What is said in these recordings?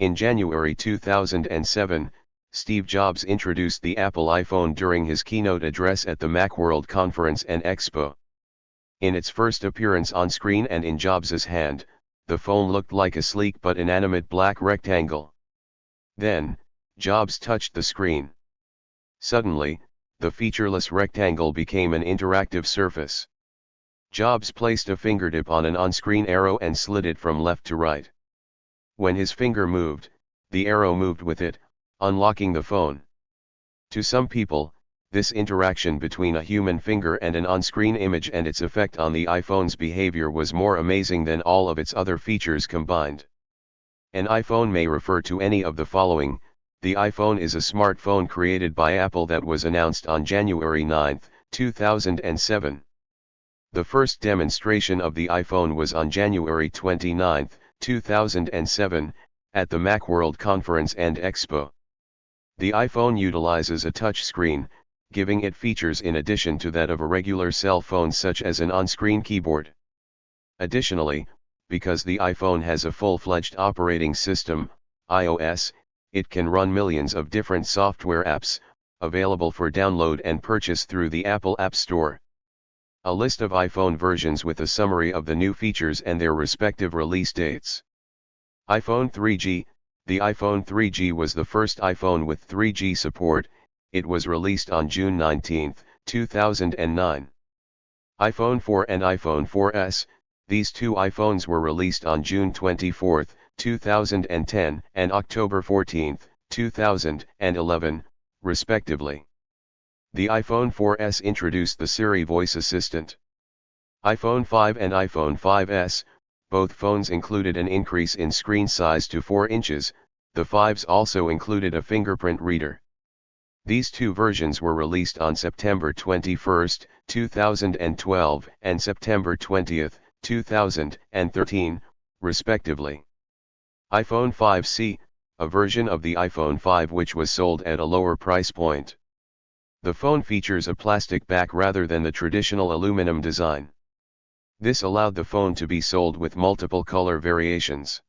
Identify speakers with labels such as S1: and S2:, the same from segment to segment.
S1: In January 2007, Steve Jobs introduced the Apple iPhone during his keynote address at the Macworld Conference and Expo. In its first appearance on screen and in Jobs' hand, the phone looked like a sleek but inanimate black rectangle. Then, Jobs touched the screen. Suddenly, the featureless rectangle became an interactive surface. Jobs placed a fingertip on an on-screen arrow and slid it from left to right. When his finger moved, the arrow moved with it, unlocking the phone. To some people, this interaction between a human finger and an on-screen image and its effect on the iPhone's behavior was more amazing than all of its other features combined. An iPhone may refer to any of the following. The iPhone is a smartphone created by Apple that was announced on January 9, 2007. The first demonstration of the iPhone was on January 29, 2007, at the Macworld Conference and Expo. The iPhone utilizes a touch screen, giving it features in addition to that of a regular cell phone such as an on-screen keyboard. Additionally, because the iPhone has a full-fledged operating system, iOS, it can run millions of different software apps, available for download and purchase through the Apple App Store. A list of iPhone versions with a summary of the new features and their respective release dates. iPhone 3G. The iPhone 3G was the first iPhone with 3G support. It was released on June 19, 2009. iPhone 4 and iPhone 4S. These two iPhones were released on June 24, 2010 and October 14, 2011, respectively. The iPhone 4S introduced the Siri voice assistant. iPhone 5 and iPhone 5S, both phones included an increase in screen size to 4 inches, the 5s also included a fingerprint reader. These two versions were released on September 21, 2012 and September 20, 2013, respectively. iPhone 5C, a version of the iPhone 5 which was sold at a lower price point. The phone features a plastic back rather than the traditional aluminum design. This allowed the phone to be sold with multiple color variations.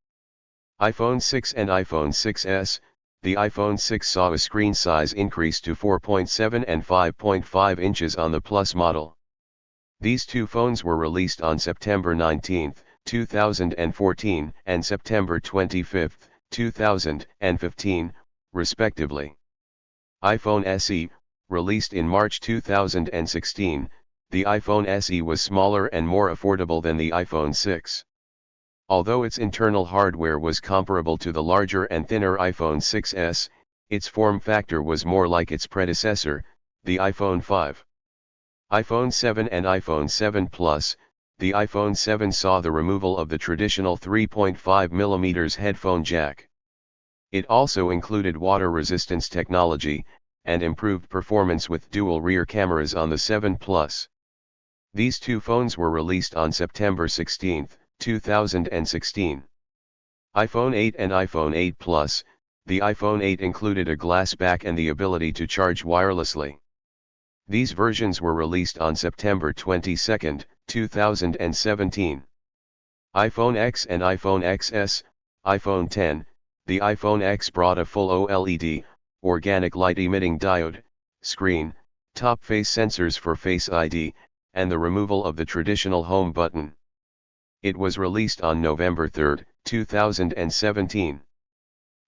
S1: iPhone 6 and iPhone 6S. The iPhone 6 saw a screen size increase to 4.7 and 5.5 inches on the Plus model. These two phones were released on September 19, 2014 and September 25, 2015, respectively. iPhone SE, released in March 2016, the iPhone SE was smaller and more affordable than the iPhone 6. Although its internal hardware was comparable to the larger and thinner iPhone 6s, its form factor was more like its predecessor, the iPhone 5. iPhone 7 and iPhone 7 Plus. The iPhone 7 saw the removal of the traditional 3.5mm headphone jack. It also included water resistance technology, and improved performance with dual rear cameras on the 7 Plus. These two phones were released on September 16, 2016. iPhone 8 and iPhone 8 Plus. The iPhone 8 included a glass back and the ability to charge wirelessly. These versions were released on September 22, 2017. iPhone X and iPhone XS. iPhone 10. The iPhone X brought a full OLED, organic light-emitting diode, screen, top face sensors for Face ID, and the removal of the traditional home button. It was released on November 3, 2017.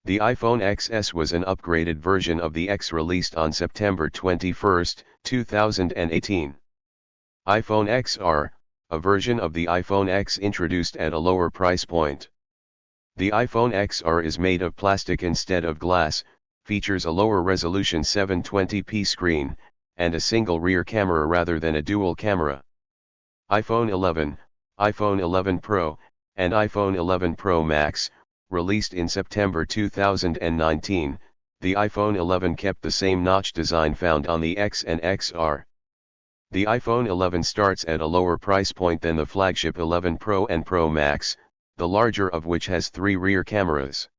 S1: The iPhone XS was an upgraded version of the X released on September 21, 2018. iPhone XR, a version of the iPhone X introduced at a lower price point. The iPhone XR is made of plastic instead of glass, features a lower resolution 720p screen, and a single rear camera rather than a dual camera. iPhone 11, iPhone 11 Pro, and iPhone 11 Pro Max, released in September 2019, the iPhone 11 kept the same notch design found on the X and XR. The iPhone 11 starts at a lower price point than the flagship 11 Pro and Pro Max, the larger of which has 3 rear cameras.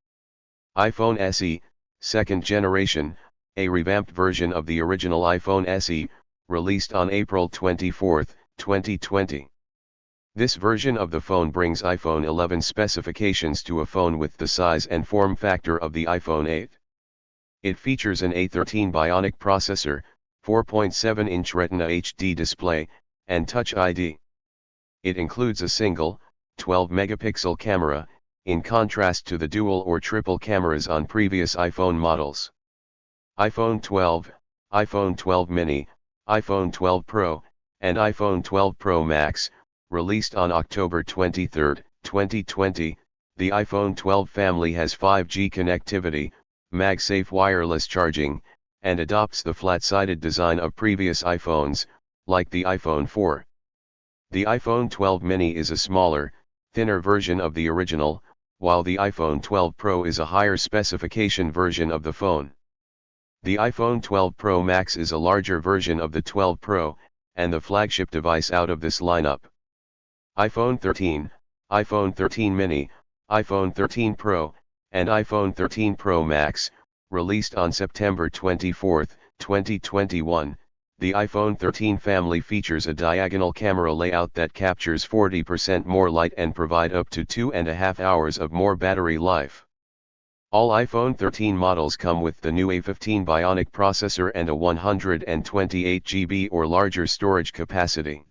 S1: iPhone SE, second generation, a revamped version of the original iPhone SE, released on April 24, 2020. This version of the phone brings iPhone 11 specifications to a phone with the size and form factor of the iPhone 8. It features an A13 Bionic processor, 4.7-inch Retina HD display, and Touch ID. It includes a single, 12-megapixel camera, in contrast to the dual or triple cameras on previous iPhone models. iPhone 12, iPhone 12 mini, iPhone 12 Pro, and iPhone 12 Pro Max, released on October 23, 2020, the iPhone 12 family has 5G connectivity, MagSafe wireless charging, and adopts the flat-sided design of previous iPhones, like the iPhone 4. The iPhone 12 mini is a smaller, thinner version of the original, while the iPhone 12 Pro is a higher specification version of the phone. The iPhone 12 Pro Max is a larger version of the 12 Pro, and the flagship device out of this lineup. iPhone 13, iPhone 13 mini, iPhone 13 Pro, and iPhone 13 Pro Max, released on September 24, 2021, the iPhone 13 family features a diagonal camera layout that captures 40% more light and provide up to 2.5 hours of more battery life. All iPhone 13 models come with the new A15 Bionic processor and a 128 GB or larger storage capacity.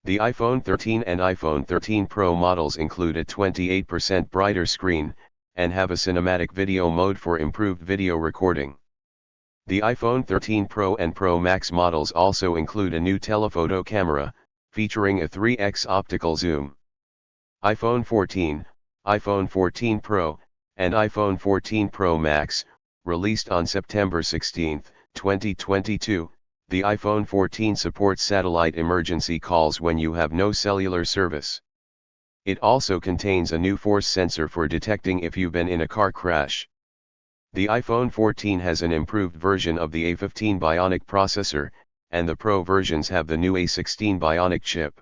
S1: The iPhone 13 and iPhone 13 Pro models include a 28% brighter screen, and have a cinematic video mode for improved video recording. The iPhone 13 Pro and Pro Max models also include a new telephoto camera, featuring a 3x optical zoom. iPhone 14, iPhone 14 Pro, and iPhone 14 Pro Max, released on September 16, 2022, the iPhone 14 supports satellite emergency calls when you have no cellular service. It also contains a new force sensor for detecting if you've been in a car crash. The iPhone 14 has an improved version of the A15 Bionic processor, and the Pro versions have the new A16 Bionic chip.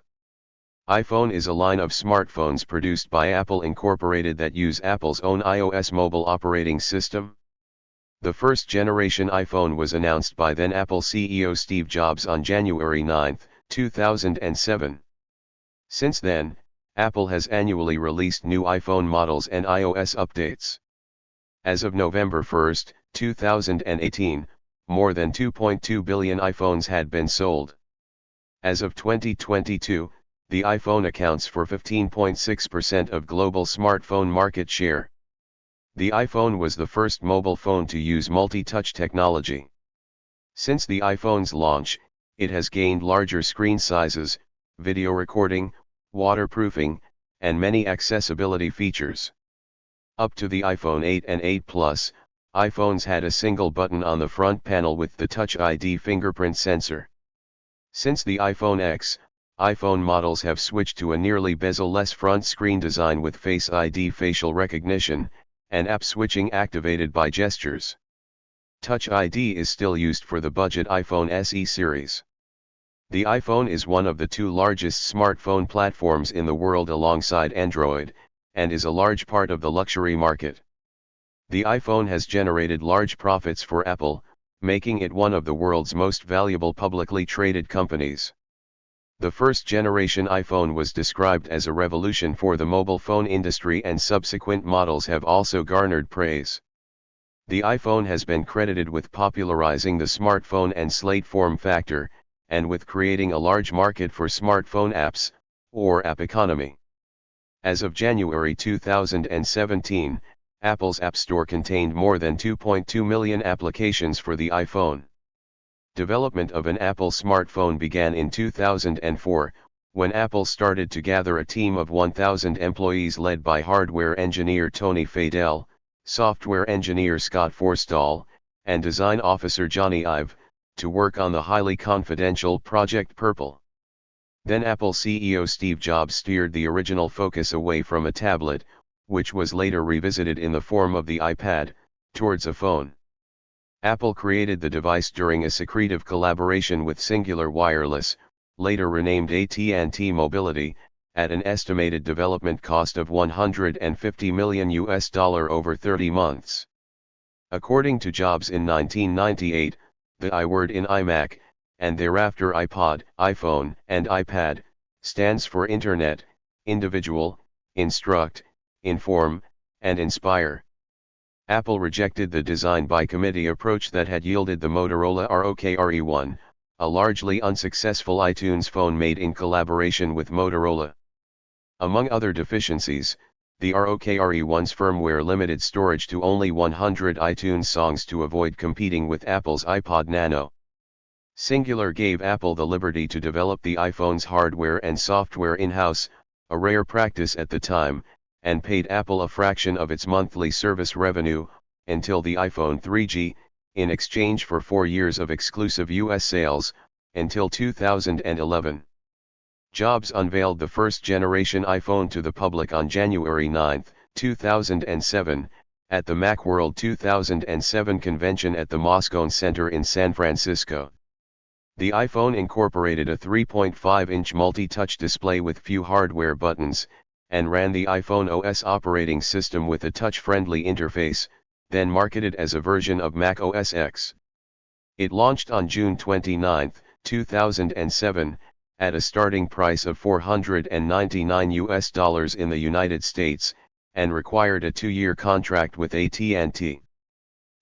S1: iPhone is a line of smartphones produced by Apple Incorporated that use Apple's own iOS mobile operating system. The first generation iPhone was announced by then Apple CEO Steve Jobs on January 9, 2007. Since then, Apple has annually released new iPhone models and iOS updates. As of November 1, 2018, more than 2.2 billion iPhones had been sold. As of 2022, the iPhone accounts for 15.6% of global smartphone market share. The iPhone was the first mobile phone to use multi-touch technology. Since the iPhone's launch, it has gained larger screen sizes, video recording, waterproofing, and many accessibility features. Up to the iPhone 8 and 8 Plus, iPhones had a single button on the front panel with the Touch ID fingerprint sensor. Since the iPhone X, iPhone models have switched to a nearly bezel-less front screen design with Face ID facial recognition, and app switching activated by gestures. Touch ID is still used for the budget iPhone SE series. The iPhone is one of the two largest smartphone platforms in the world alongside Android, and is a large part of the luxury market. The iPhone has generated large profits for Apple, making it one of the world's most valuable publicly traded companies. The first generation iPhone was described as a revolution for the mobile phone industry, and subsequent models have also garnered praise. The iPhone has been credited with popularizing the smartphone and slate form factor, and with creating a large market for smartphone apps, or app economy. As of January 2017, Apple's App Store contained more than 2.2 million applications for the iPhone. Development of an Apple smartphone began in 2004, when Apple started to gather a team of 1,000 employees led by hardware engineer Tony Fadell, software engineer Scott Forstall, and design officer Johnny Ive, to work on the highly confidential Project Purple. Then Apple CEO Steve Jobs steered the original focus away from a tablet, which was later revisited in the form of the iPad, towards a phone. Apple created the device during a secretive collaboration with Singular Wireless, later renamed AT&T Mobility, at an estimated development cost of $150 million over 30 months. According to Jobs, in 1998, the I word in iMac, and thereafter iPod, iPhone, and iPad, Stands for Internet, Individual, Instruct, Inform, and Inspire. Apple rejected the design by committee approach that had yielded the Motorola ROKRE1, a largely unsuccessful iTunes phone made in collaboration with Motorola. Among other deficiencies, the ROKRE1's firmware limited storage to only 100 iTunes songs to avoid competing with Apple's iPod Nano. Singular gave Apple the liberty to develop the iPhone's hardware and software in-house, a rare practice at the time, and paid Apple a fraction of its monthly service revenue, until the iPhone 3G, in exchange for 4 years of exclusive US sales, until 2011. Jobs unveiled the first-generation iPhone to the public on January 9, 2007, at the Macworld 2007 convention at the Moscone Center in San Francisco. The iPhone incorporated a 3.5-inch multi-touch display with few hardware buttons, and ran the iPhone OS operating system with a touch-friendly interface, then marketed as a version of Mac OS X. It launched on June 29, 2007, at a starting price of $499 in the United States, and required a 2-year contract with AT&T.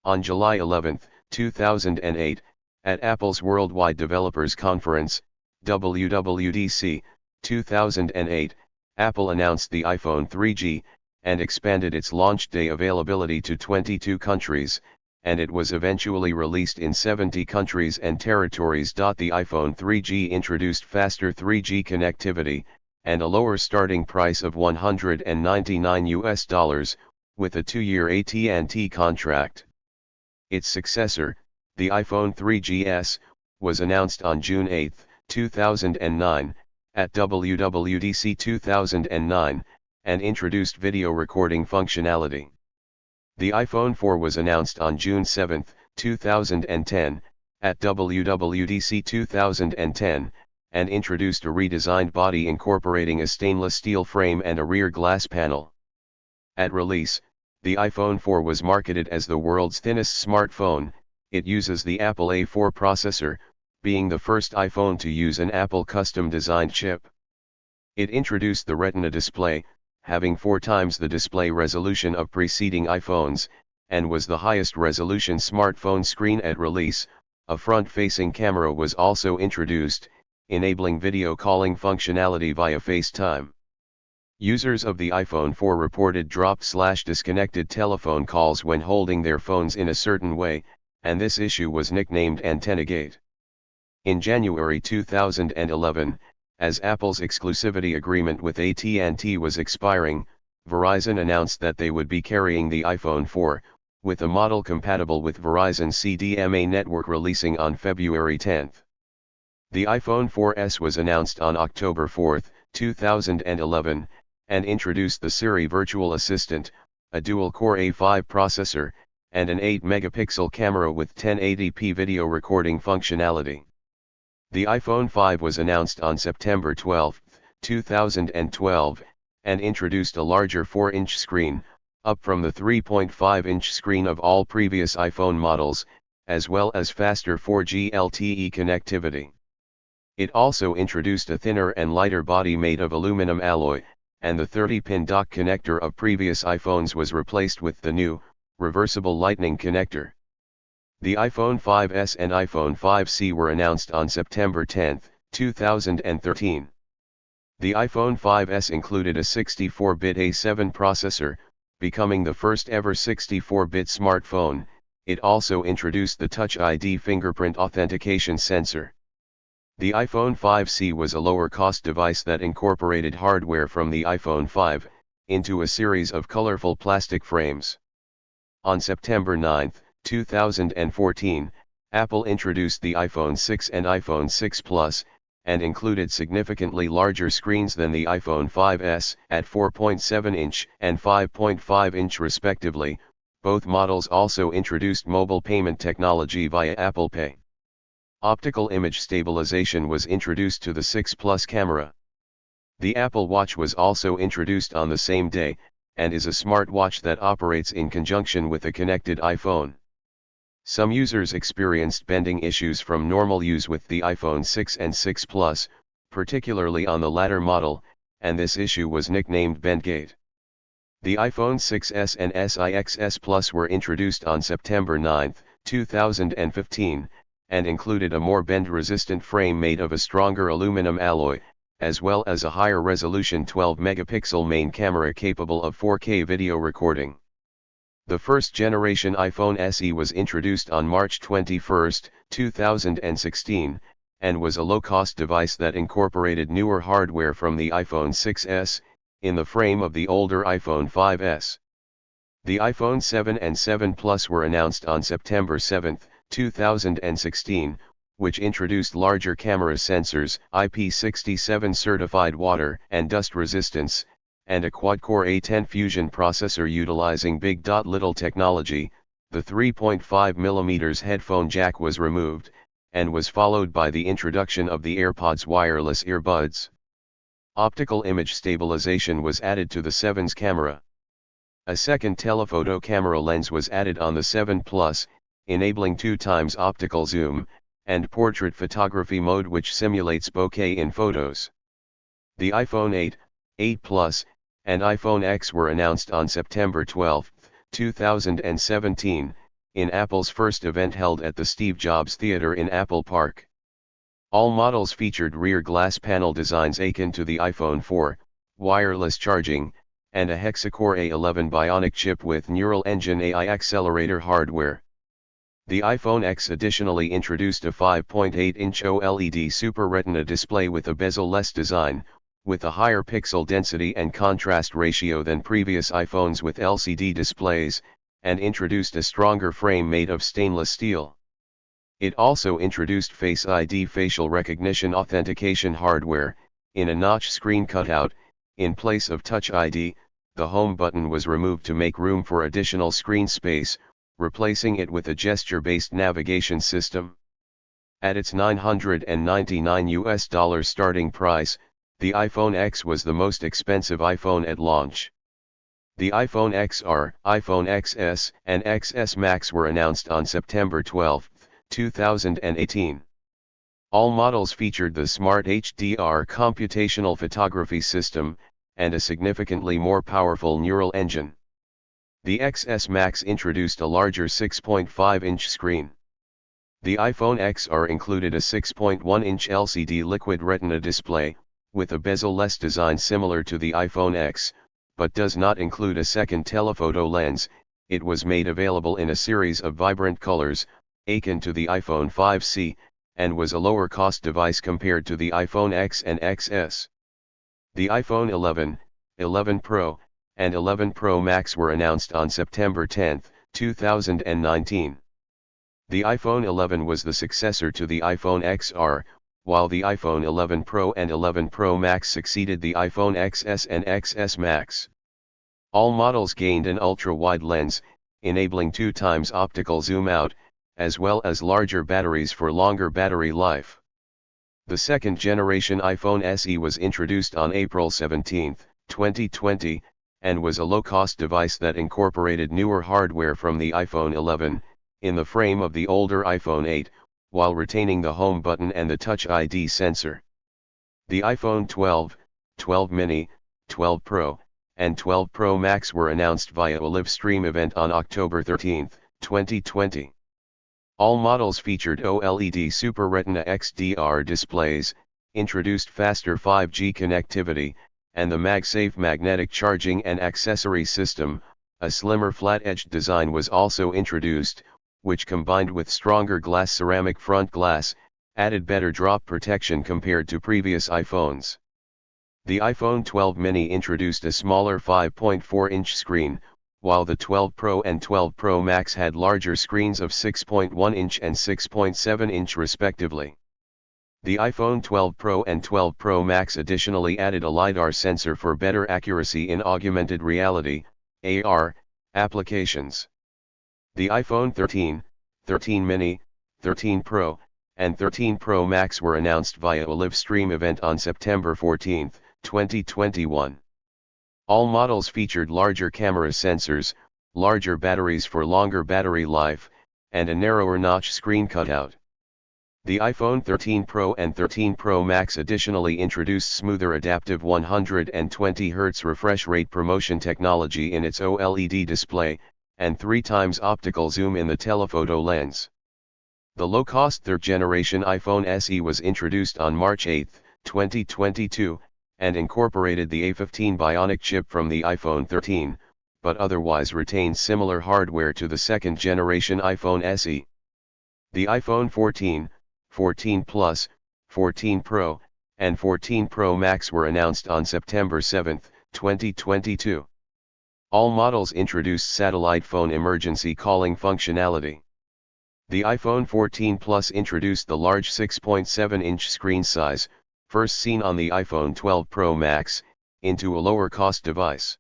S1: On July 11, 2008, at Apple's Worldwide Developers Conference, WWDC, 2008, Apple announced the iPhone 3G, and expanded its launch day availability to 22 countries, and it was eventually released in 70 countries and territories. The iPhone 3G introduced faster 3G connectivity, and a lower starting price of $199, with a 2-year AT&T contract. Its successor, the iPhone 3GS, was announced on June 8, 2009, at WWDC 2009, and introduced video recording functionality. The iPhone 4 was announced on June 7, 2010, at WWDC 2010, and introduced a redesigned body incorporating a stainless steel frame and a rear glass panel. At release, the iPhone 4 was marketed as the world's thinnest smartphone. It uses the Apple A4 processor, being the first iPhone to use an Apple custom-designed chip. It introduced the Retina display, having 4 times the display resolution of preceding iPhones, and was the highest resolution smartphone screen at release. A front-facing camera was also introduced, enabling video calling functionality via FaceTime. Users of the iPhone 4 reported dropped/disconnected telephone calls when holding their phones in a certain way, and this issue was nicknamed AntennaGate. In January 2011, as Apple's exclusivity agreement with AT&T was expiring, Verizon announced that they would be carrying the iPhone 4, with a model compatible with Verizon's CDMA network releasing on February 10. The iPhone 4S was announced on October 4, 2011, and introduced the Siri virtual assistant, a dual-core A5 processor, and an 8-megapixel camera with 1080p video recording functionality. The iPhone 5 was announced on September 12, 2012, and introduced a larger 4-inch screen, up from the 3.5-inch screen of all previous iPhone models, as well as faster 4G LTE connectivity. It also introduced a thinner and lighter body made of aluminum alloy, and the 30-pin dock connector of previous iPhones was replaced with the new, reversible Lightning connector. The iPhone 5S and iPhone 5C were announced on September 10, 2013. The iPhone 5S included a 64-bit A7 processor, becoming the first ever 64-bit smartphone. It also introduced the Touch ID fingerprint authentication sensor. The iPhone 5C was a lower-cost device that incorporated hardware from the iPhone 5 into a series of colorful plastic frames. On September 9, 2014, Apple introduced the iPhone 6 and iPhone 6 Plus, and included significantly larger screens than the iPhone 5S at 4.7-inch and 5.5-inch respectively. Both models also introduced mobile payment technology via Apple Pay. Optical image stabilization was introduced to the 6 Plus camera. The Apple Watch was also introduced on the same day, and is a smartwatch that operates in conjunction with a connected iPhone. Some users experienced bending issues from normal use with the iPhone 6 and 6 Plus, particularly on the latter model, and this issue was nicknamed Bendgate. The iPhone 6s and SIXS Plus were introduced on September 9, 2015, and included a more bend-resistant frame made of a stronger aluminum alloy, as well as a higher resolution 12-megapixel main camera capable of 4K video recording. The first-generation iPhone SE was introduced on March 21, 2016, and was a low-cost device that incorporated newer hardware from the iPhone 6s, in the frame of the older iPhone 5s. The iPhone 7 and 7 Plus were announced on September 7, 2016, which introduced larger camera sensors, IP67 certified water and dust resistance, and a quad-core A10 Fusion processor utilizing Big Little technology. The 3.5mm headphone jack was removed, and was followed by the introduction of the AirPods wireless earbuds. Optical image stabilization was added to the 7's camera. A second telephoto camera lens was added on the 7 Plus, enabling 2x optical zoom, and portrait photography mode which simulates bokeh in photos. The iPhone 8, 8 Plus, and iPhone X were announced on September 12, 2017, in Apple's first event held at the Steve Jobs Theater in Apple Park. All models featured rear glass panel designs akin to the iPhone 4, wireless charging, and a hexa-core A11 Bionic chip with Neural Engine AI accelerator hardware. The iPhone X additionally introduced a 5.8-inch OLED Super Retina display with a bezel-less design, with a higher pixel density and contrast ratio than previous iPhones with LCD displays, and introduced a stronger frame made of stainless steel. It also introduced Face ID facial recognition authentication hardware, in a notch screen cutout. In place of Touch ID, the home button was removed to make room for additional screen space, replacing it with a gesture-based navigation system. At its $999 starting price, the iPhone X was the most expensive iPhone at launch. The iPhone XR, iPhone XS, and XS Max were announced on September 12, 2018. All models featured the Smart HDR computational photography system, and a significantly more powerful neural engine. The XS Max introduced a larger 6.5-inch screen. The iPhone XR included a 6.1-inch LCD Liquid Retina display, with a bezel-less design similar to the iPhone X, but does not include a second telephoto lens. It was made available in a series of vibrant colors, akin to the iPhone 5C, and was a lower-cost device compared to the iPhone X and XS. The iPhone 11, 11 Pro, and 11 Pro Max were announced on September 10, 2019. The iPhone 11 was the successor to the iPhone XR, while the iPhone 11 Pro and 11 Pro Max succeeded the iPhone XS and XS Max. All models gained an ultra-wide lens, enabling 2x optical zoom out, as well as larger batteries for longer battery life. The second-generation iPhone SE was introduced on April 17, 2020, and was a low-cost device that incorporated newer hardware from the iPhone 11, in the frame of the older iPhone 8, while retaining the home button and the Touch ID sensor. The iPhone 12, 12 mini, 12 Pro, and 12 Pro Max were announced via a live stream event on October 13, 2020. All models featured OLED Super Retina XDR displays, introduced faster 5G connectivity, and the MagSafe magnetic charging and accessory system. A slimmer flat-edged design was also introduced, which combined with stronger glass ceramic front glass, added better drop protection compared to previous iPhones. The iPhone 12 mini introduced a smaller 5.4-inch screen, while the 12 Pro and 12 Pro Max had larger screens of 6.1-inch and 6.7-inch respectively. The iPhone 12 Pro and 12 Pro Max additionally added a LiDAR sensor for better accuracy in augmented reality, AR, applications. The iPhone 13, 13 mini, 13 Pro, and 13 Pro Max were announced via a live stream event on September 14, 2021. All models featured larger camera sensors, larger batteries for longer battery life, and a narrower notch screen cutout. The iPhone 13 Pro and 13 Pro Max additionally introduced smoother adaptive 120 Hz refresh rate promotion technology in its OLED display, and 3 times optical zoom in the telephoto lens. The low-cost third-generation iPhone SE was introduced on March 8, 2022, and incorporated the A15 Bionic chip from the iPhone 13, but otherwise retained similar hardware to the second-generation iPhone SE. The iPhone 14, 14 Plus, 14 Pro, and 14 Pro Max were announced on September 7, 2022. All models introduced satellite phone emergency calling functionality. The iPhone 14 Plus introduced the large 6.7-inch screen size, first seen on the iPhone 12 Pro Max, into a lower-cost device.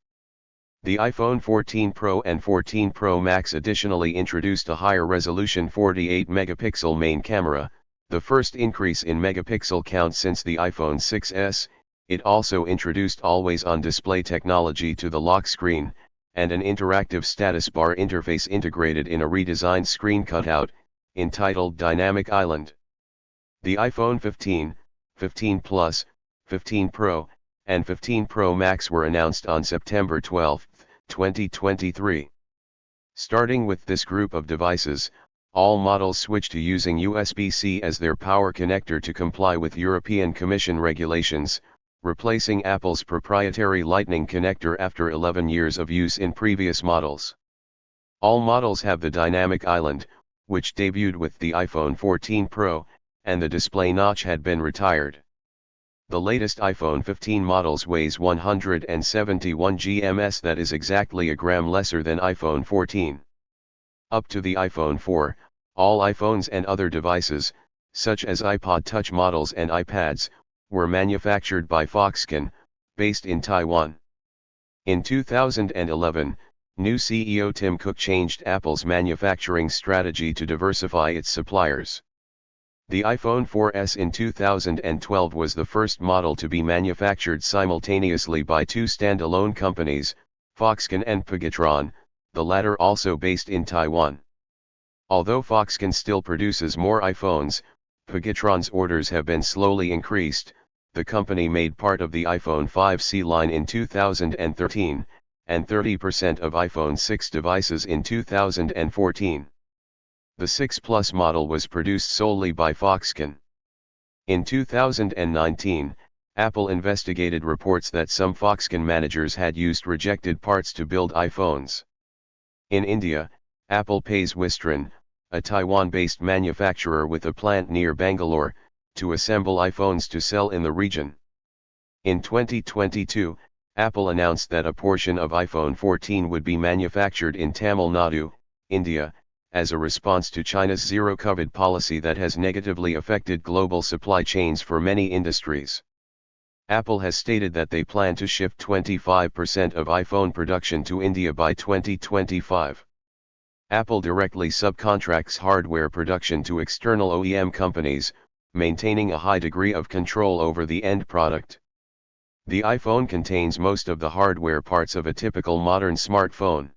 S1: The iPhone 14 Pro and 14 Pro Max additionally introduced a higher-resolution 48-megapixel main camera, the first increase in megapixel count since the iPhone 6s. It also introduced always-on display technology to the lock screen, and an interactive status bar interface integrated in a redesigned screen cutout, entitled Dynamic Island. The iPhone 15, 15 Plus, 15 Pro, and 15 Pro Max were announced on September 12, 2023. Starting with this group of devices, all models switch to using USB-C as their power connector to comply with European Commission regulations, replacing Apple's proprietary Lightning connector after 11 years of use in previous models. All models have the Dynamic Island, which debuted with the iPhone 14 Pro, and the display notch had been retired. The latest iPhone 15 models weighs 171 grams, that is exactly a gram lesser than iPhone 14. Up to the iPhone 4, all iPhones and other devices, such as iPod Touch models and iPads, were manufactured by Foxconn, based in Taiwan. In 2011, new CEO Tim Cook changed Apple's manufacturing strategy to diversify its suppliers. The iPhone 4S in 2012 was the first model to be manufactured simultaneously by two standalone companies, Foxconn and Pegatron, the latter also based in Taiwan. Although Foxconn still produces more iPhones, Pegatron's orders have been slowly increased. The company made part of the iPhone 5C line in 2013, and 30% of iPhone 6 devices in 2014. The 6 Plus model was produced solely by Foxconn. In 2019, Apple investigated reports that some Foxconn managers had used rejected parts to build iPhones. In India, Apple pays Wistron, a Taiwan-based manufacturer with a plant near Bangalore, to assemble iPhones to sell in the region. In 2022, Apple announced that a portion of iPhone 14 would be manufactured in Tamil Nadu, India, as a response to China's zero-COVID policy that has negatively affected global supply chains for many industries. Apple has stated that they plan to shift 25% of iPhone production to India by 2025. Apple directly subcontracts hardware production to external OEM companies, maintaining a high degree of control over the end product. The iPhone contains most of the hardware parts of a typical modern smartphone.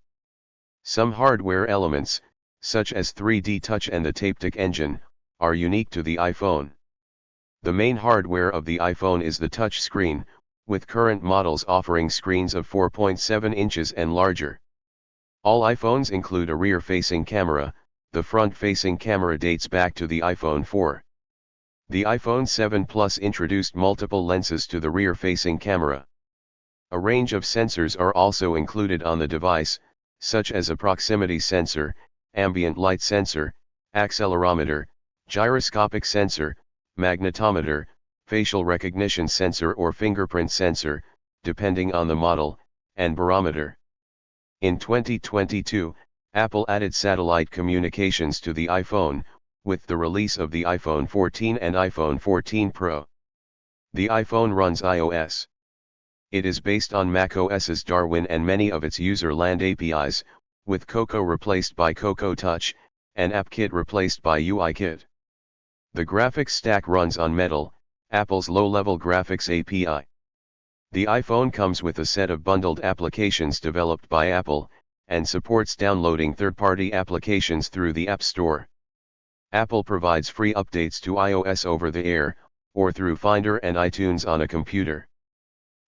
S1: Some hardware elements, such as 3D Touch and the Taptic engine, are unique to the iPhone. The main hardware of the iPhone is the touch screen, with current models offering screens of 4.7 inches and larger. All iPhones include a rear-facing camera. The front-facing camera dates back to the iPhone 4. The iPhone 7 Plus introduced multiple lenses to the rear-facing camera. A range of sensors are also included on the device, such as a proximity sensor, ambient light sensor, accelerometer, gyroscopic sensor, magnetometer, facial recognition sensor or fingerprint sensor, depending on the model, and barometer. In 2022, Apple added satellite communications to the iPhone, with the release of the iPhone 14 and iPhone 14 Pro. The iPhone runs iOS. It is based on macOS's Darwin and many of its user-land APIs, with Cocoa replaced by Cocoa Touch, and AppKit replaced by UIKit. The graphics stack runs on Metal, Apple's low-level graphics API. The iPhone comes with a set of bundled applications developed by Apple, and supports downloading third-party applications through the App Store. Apple provides free updates to iOS over the air, or through Finder and iTunes on a computer.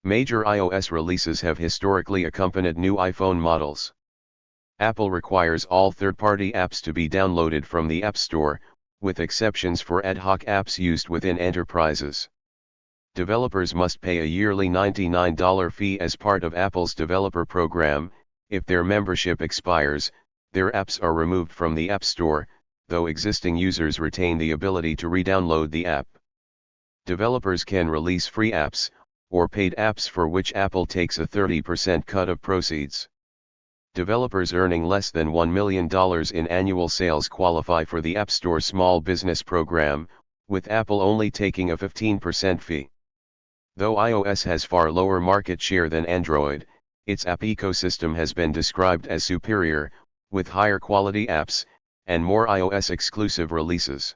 S1: Major iOS releases have historically accompanied new iPhone models. Apple requires all third-party apps to be downloaded from the App Store, with exceptions for ad hoc apps used within enterprises. Developers must pay a yearly $99 fee as part of Apple's developer program. If their membership expires, their apps are removed from the App Store, though existing users retain the ability to re-download the app. Developers can release free apps, or paid apps for which Apple takes a 30% cut of proceeds. Developers earning less than $1 million in annual sales qualify for the App Store Small Business Program, with Apple only taking a 15% fee. Though iOS has far lower market share than Android, its app ecosystem has been described as superior, with higher quality apps, and more iOS-exclusive releases.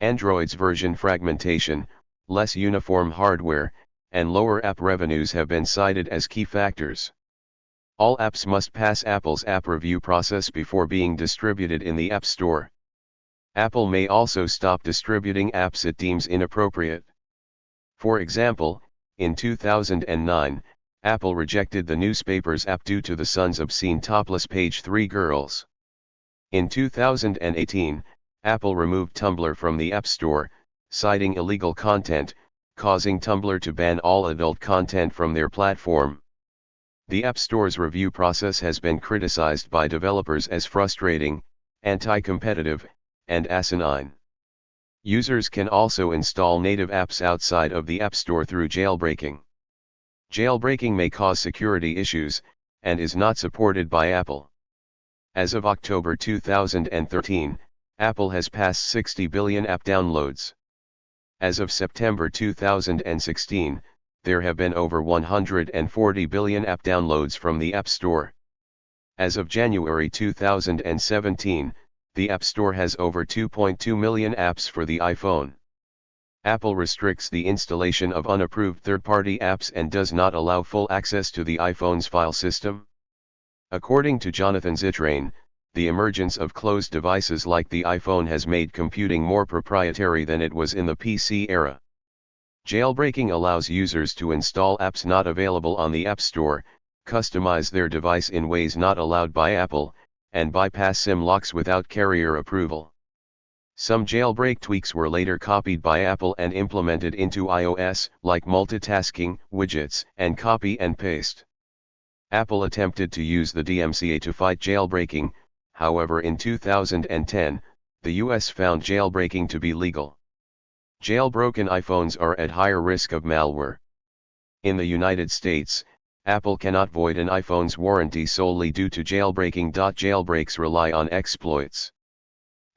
S1: Android's version fragmentation, less uniform hardware, and lower app revenues have been cited as key factors. All apps must pass Apple's app review process before being distributed in the App Store. Apple may also stop distributing apps it deems inappropriate. For example, in 2009, Apple rejected the newspaper's app due to the son's obscene topless page 3 girls. In 2018, Apple removed Tumblr from the App Store, citing illegal content, causing Tumblr to ban all adult content from their platform. The App Store's review process has been criticized by developers as frustrating, anti-competitive, and asinine. Users can also install native apps outside of the App Store through jailbreaking. Jailbreaking may cause security issues, and is not supported by Apple. As of October 2013, Apple has passed 60 billion app downloads. As of September 2016, there have been over 140 billion app downloads from the App Store. As of January 2017, the App Store has over 2.2 million apps for the iPhone. Apple restricts the installation of unapproved third-party apps and does not allow full access to the iPhone's file system. According to Jonathan Zittrain, the emergence of closed devices like the iPhone has made computing more proprietary than it was in the PC era. Jailbreaking allows users to install apps not available on the App Store, customize their device in ways not allowed by Apple, and bypass SIM locks without carrier approval. Some jailbreak tweaks were later copied by Apple and implemented into iOS, like multitasking, widgets, and copy and paste. Apple attempted to use the DMCA to fight jailbreaking, however in 2010, the US found jailbreaking to be legal. Jailbroken iPhones are at higher risk of malware. In the United States, Apple cannot void an iPhone's warranty solely due to jailbreaking. Jailbreaks rely on exploits.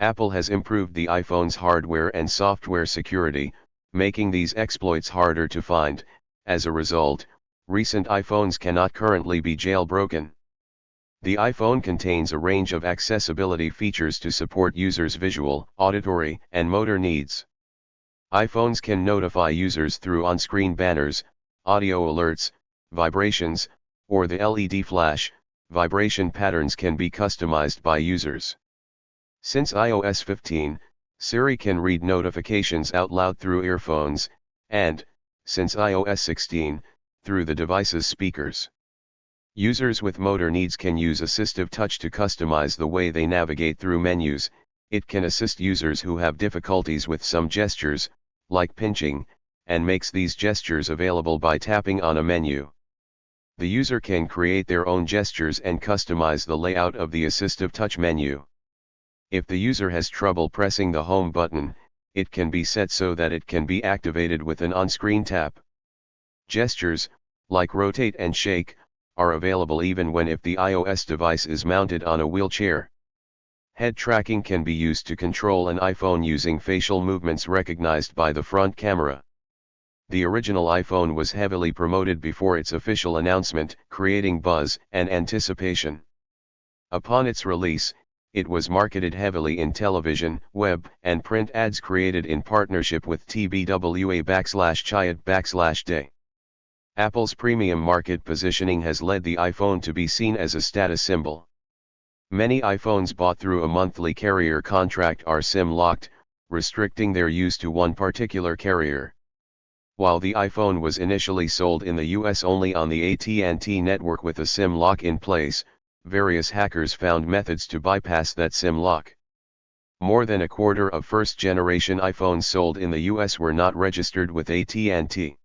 S1: Apple has improved the iPhone's hardware and software security, making these exploits harder to find. As a result, recent iPhones cannot currently be jailbroken. The iPhone contains a range of accessibility features to support users' visual, auditory, and motor needs. iPhones can notify users through on-screen banners, audio alerts, vibrations, or the LED flash. Vibration patterns can be customized by users. Since iOS 15, Siri can read notifications out loud through earphones, and, since iOS 16, through the device's speakers. Users with motor needs can use Assistive Touch to customize the way they navigate through menus. It can assist users who have difficulties with some gestures, like pinching, and makes these gestures available by tapping on a menu. The user can create their own gestures and customize the layout of the Assistive Touch menu. If the user has trouble pressing the home button, it can be set so that it can be activated with an on-screen tap. Gestures, like rotate and shake, are available even if the iOS device is mounted on a wheelchair. Head tracking can be used to control an iPhone using facial movements recognized by the front camera. The original iPhone was heavily promoted before its official announcement, creating buzz and anticipation. Upon its release, it was marketed heavily in television, web, and print ads created in partnership with TBWA/Chiat/Day. Apple's premium market positioning has led the iPhone to be seen as a status symbol. Many iPhones bought through a monthly carrier contract are SIM-locked, restricting their use to one particular carrier. While the iPhone was initially sold in the US only on the AT&T network with a SIM lock in place, various hackers found methods to bypass that SIM lock. More than a quarter of first-generation iPhones sold in the US were not registered with AT&T.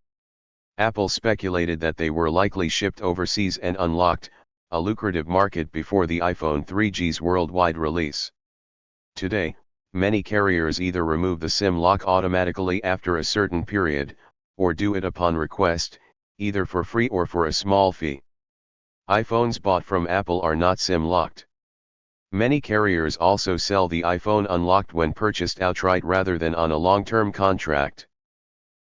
S1: Apple speculated that they were likely shipped overseas and unlocked, a lucrative market before the iPhone 3G's worldwide release. Today, many carriers either remove the SIM lock automatically after a certain period, or do it upon request, either for free or for a small fee. iPhones bought from Apple are not SIM locked. Many carriers also sell the iPhone unlocked when purchased outright rather than on a long-term contract.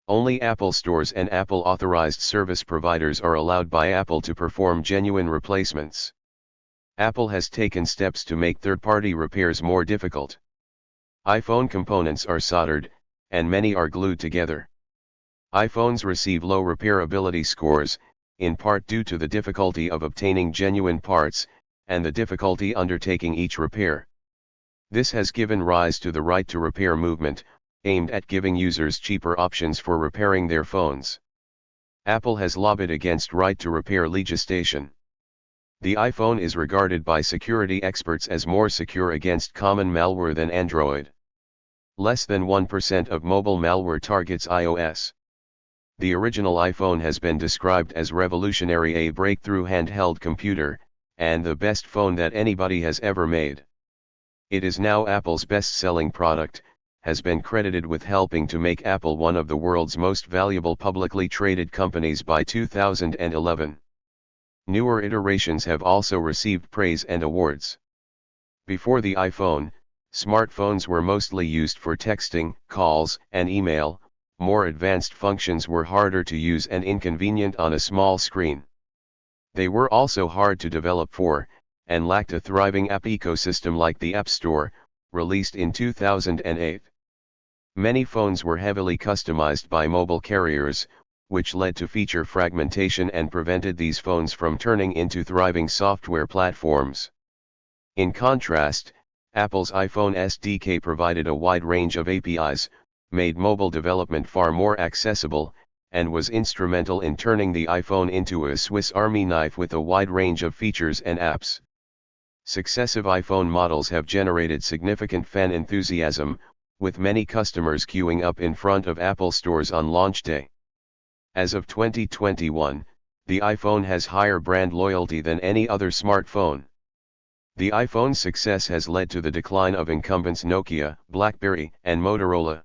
S1: Only Apple stores and Apple authorized service providers are allowed by Apple to perform genuine replacements. Apple has taken steps to make third-party repairs more difficult. iPhone components are soldered, and many are glued together. iPhones receive low repairability scores, in part due to the difficulty of obtaining genuine parts, and the difficulty undertaking each repair. This has given rise to the right to repair movement, aimed at giving users cheaper options for repairing their phones. Apple has lobbied against right to repair legislation. The iPhone is regarded by security experts as more secure against common malware than Android. Less than 1% of mobile malware targets iOS. The original iPhone has been described as revolutionary, a breakthrough handheld computer, and the best phone that anybody has ever made. It is now Apple's best-selling product, has been credited with helping to make Apple one of the world's most valuable publicly traded companies by 2011. Newer iterations have also received praise and awards. Before the iPhone, smartphones were mostly used for texting, calls, and email. More advanced functions were harder to use and inconvenient on a small screen. They were also hard to develop for, and lacked a thriving app ecosystem like the App Store, released in 2008. Many phones were heavily customized by mobile carriers, which led to feature fragmentation and prevented these phones from turning into thriving software platforms. In contrast, Apple's iPhone SDK provided a wide range of APIs, made mobile development far more accessible, and was instrumental in turning the iPhone into a Swiss Army knife with a wide range of features and apps. Successive iPhone models have generated significant fan enthusiasm, with many customers queuing up in front of Apple stores on launch day. As of 2021, the iPhone has higher brand loyalty than any other smartphone. The iPhone's success has led to the decline of incumbents Nokia, BlackBerry, and Motorola.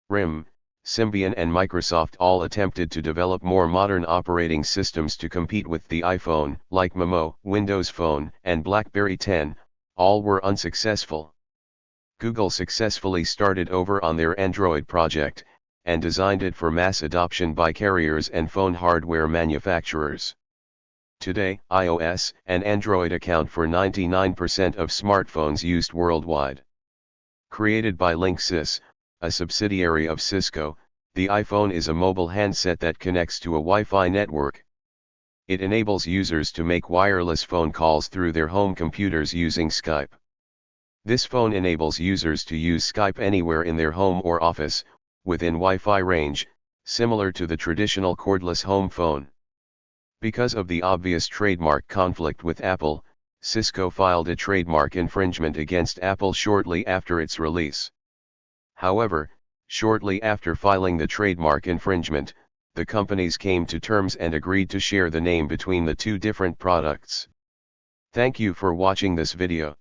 S1: RIM, Symbian and Microsoft all attempted to develop more modern operating systems to compete with the iPhone, like Momo, Windows Phone, and BlackBerry 10, all were unsuccessful. Google successfully started over on their Android project, and designed it for mass adoption by carriers and phone hardware manufacturers. Today, iOS and Android account for 99% of smartphones used worldwide. Created by Linksys, a subsidiary of Cisco, the iPhone is a mobile handset that connects to a Wi-Fi network. It enables users to make wireless phone calls through their home computers using Skype. This phone enables users to use Skype anywhere in their home or office, within Wi-Fi range, similar to the traditional cordless home phone. Because of the obvious trademark conflict with Apple, Cisco filed a trademark infringement against Apple shortly after its release. However, shortly after filing the trademark infringement, the companies came to terms and agreed to share the name between the two different products. Thank you for watching this video.